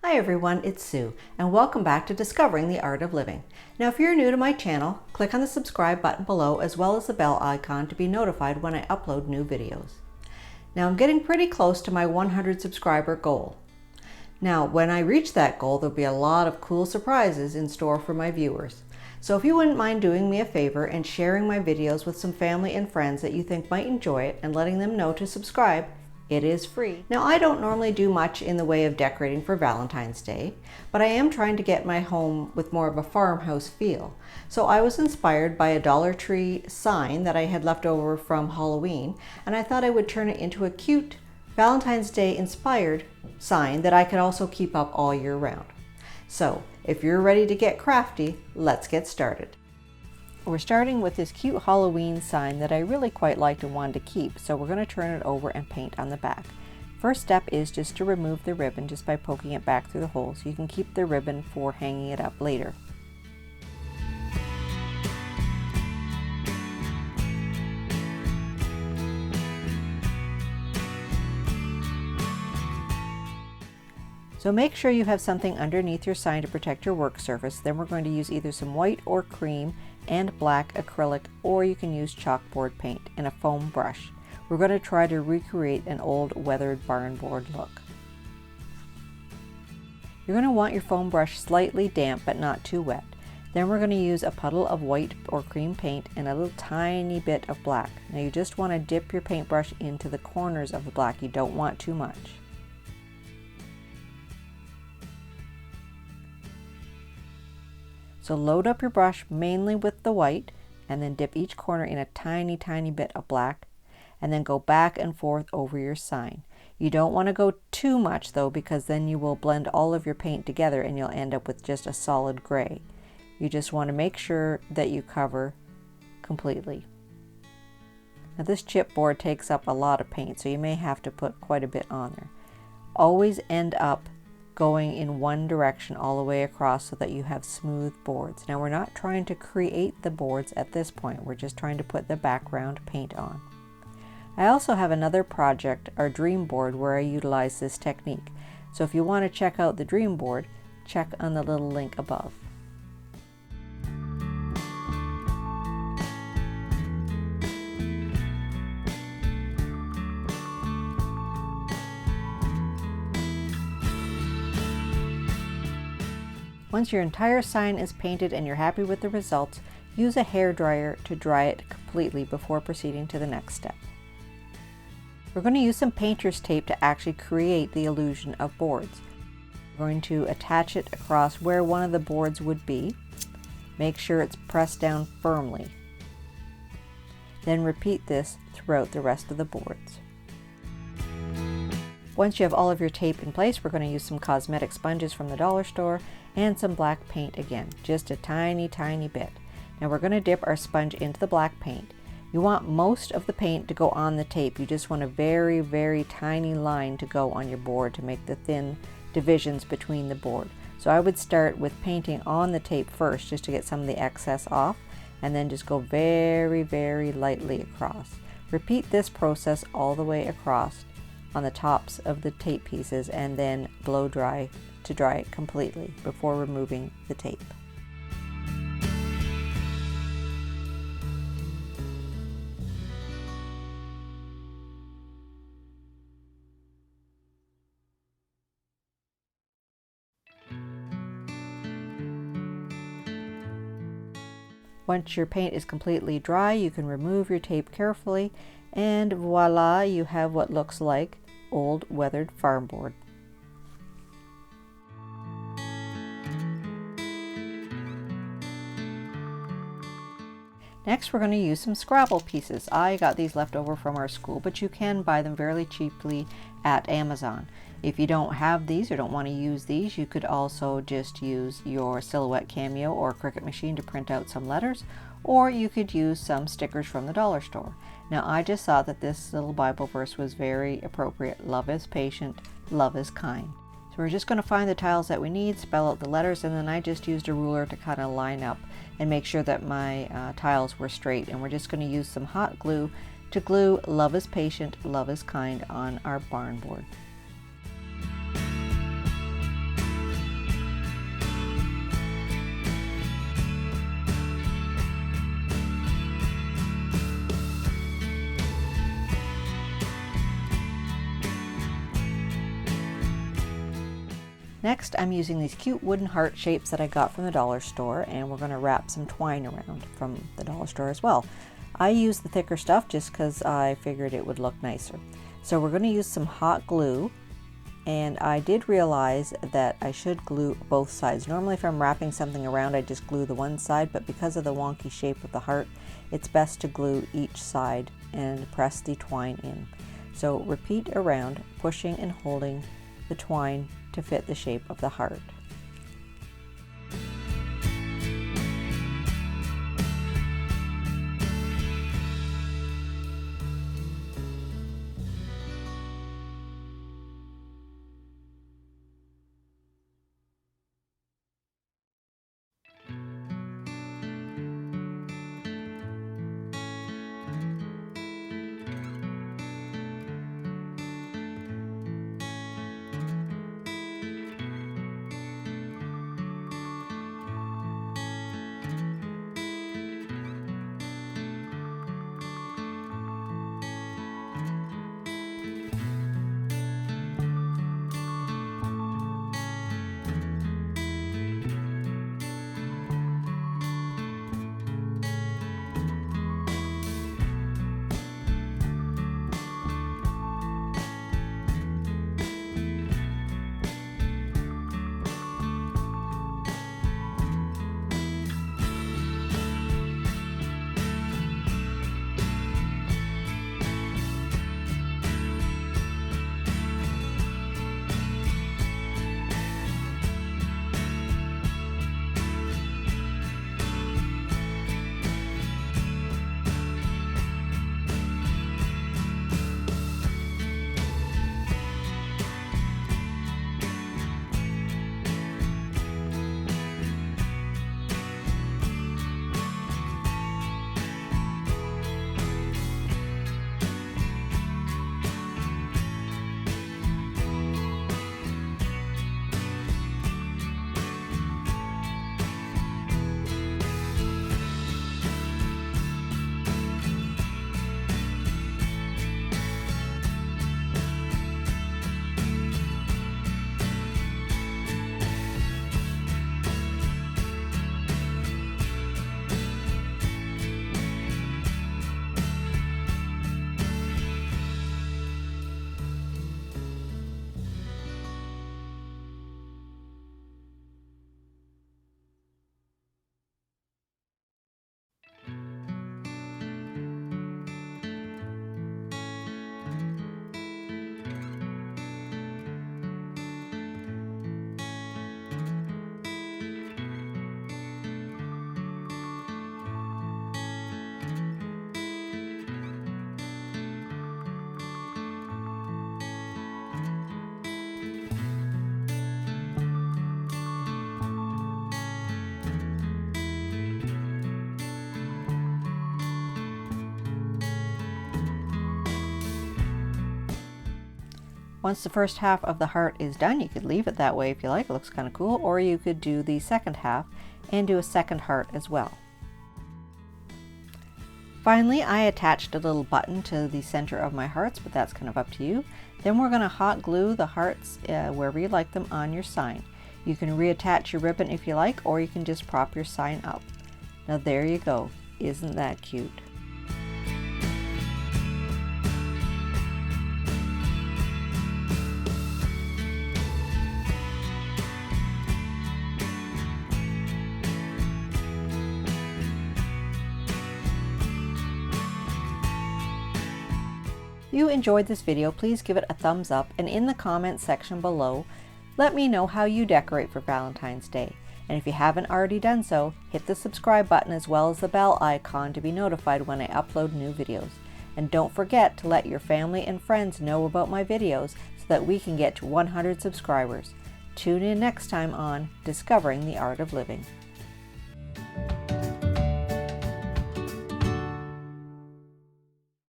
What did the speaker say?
Hi everyone, it's Sue, and welcome back to Discovering the Art of Living. Now if you're new to my channel, click on the subscribe button below as well as the bell icon to be notified when I upload new videos. Now I'm getting pretty close to my 100 subscriber goal. Now when I reach that goal, there'll be a lot of cool surprises in store for my viewers. So if you wouldn't mind doing me a favor and sharing my videos with some family and friends that you think might enjoy it and letting them know to subscribe, it is free. Now I don't normally do much in the way of decorating for Valentine's Day, but I am trying to get my home with more of a farmhouse feel. So I was inspired by a Dollar Tree sign that I had left over from Halloween, and I thought I would turn it into a cute Valentine's Day inspired sign that I could also keep up all year round. So if you're ready to get crafty, let's get started. We're starting with this cute Halloween sign that I really quite liked and wanted to keep, so we're going to turn it over and paint on the back. First step is just to remove the ribbon just by poking it back through the hole, so you can keep the ribbon for hanging it up later. So make sure you have something underneath your sign to protect your work surface. Then we're going to use either some white or cream and black acrylic, or you can use chalkboard paint and a foam brush. We're going to try to recreate an old weathered barn board look. You're going to want your foam brush slightly damp but not too wet. Then we're going to use a puddle of white or cream paint and a little tiny bit of black. Now you just want to dip your paintbrush into the corners of the black. You don't want too much. So load up your brush mainly with the white and then dip each corner in a tiny bit of black and then go back and forth over your sign. You don't want to go too much though, because then you will blend all of your paint together and you'll end up with just a solid gray. You just want to make sure that you cover completely. Now this chipboard takes up a lot of paint, so you may have to put quite a bit on there. Always end up going in one direction all the way across so that you have smooth boards. Now we're not trying to create the boards at this point, we're just trying to put the background paint on. I also have another project, our dream board, where I utilize this technique. So if you want to check out the dream board, check on the little link above. Once your entire sign is painted and you're happy with the results, use a hairdryer to dry it completely before proceeding to the next step. We're going to use some painter's tape to actually create the illusion of boards. We're going to attach it across where one of the boards would be. Make sure it's pressed down firmly. Then repeat this throughout the rest of the boards. Once you have all of your tape in place, we're going to use some cosmetic sponges from the dollar store and some black paint again, just a tiny bit. Now we're going to dip our sponge into the black paint. You want most of the paint to go on the tape. You just want a very tiny line to go on your board to make the thin divisions between the board. So I would start with painting on the tape first just to get some of the excess off, and then just go very lightly across. Repeat this process all the way across on the tops of the tape pieces and then blow dry to dry it completely before removing the tape. Once your paint is completely dry, you can remove your tape carefully, and voila, you have what looks like old weathered farm board. Next we're going to use some Scrabble pieces. I got these left over from our school, but you can buy them fairly cheaply at Amazon. If you don't have these or don't want to use these, you could also just use your Silhouette Cameo or Cricut machine to print out some letters, or you could use some stickers from the dollar store. Now I just thought that this little Bible verse was very appropriate. Love is patient, love is kind. So we're just going to find the tiles that we need, spell out the letters, and then I just used a ruler to kind of line up and make sure that my tiles were straight. And we're just going to use some hot glue to glue "Love is patient, love is kind" on our barn board. Next, I'm using these cute wooden heart shapes that I got from the dollar store, and we're going to wrap some twine around from the dollar store as well. I use the thicker stuff just because I figured it would look nicer. So we're going to use some hot glue, and I did realize that I should glue both sides. Normally if I'm wrapping something around, I just glue the one side, but because of the wonky shape of the heart, it's best to glue each side and press the twine in. So repeat around, pushing and holding the twine to fit the shape of the heart. Once the first half of the heart is done, you could leave it that way if you like. It looks kind of cool. Or you could do the second half and do a second heart as well. Finally, I attached a little button to the center of my hearts, but that's kind of up to you. Then we're going to hot glue the hearts wherever you like them on your sign. You can reattach your ribbon if you like, or you can just prop your sign up. Now there you go. Isn't that cute? If you enjoyed this video, please give it a thumbs up, and in the comments section below, let me know how you decorate for Valentine's Day. And if you haven't already done so, hit the subscribe button as well as the bell icon to be notified when I upload new videos. And don't forget to let your family and friends know about my videos so that we can get to 100 subscribers. Tune in next time on Discovering the Art of Living.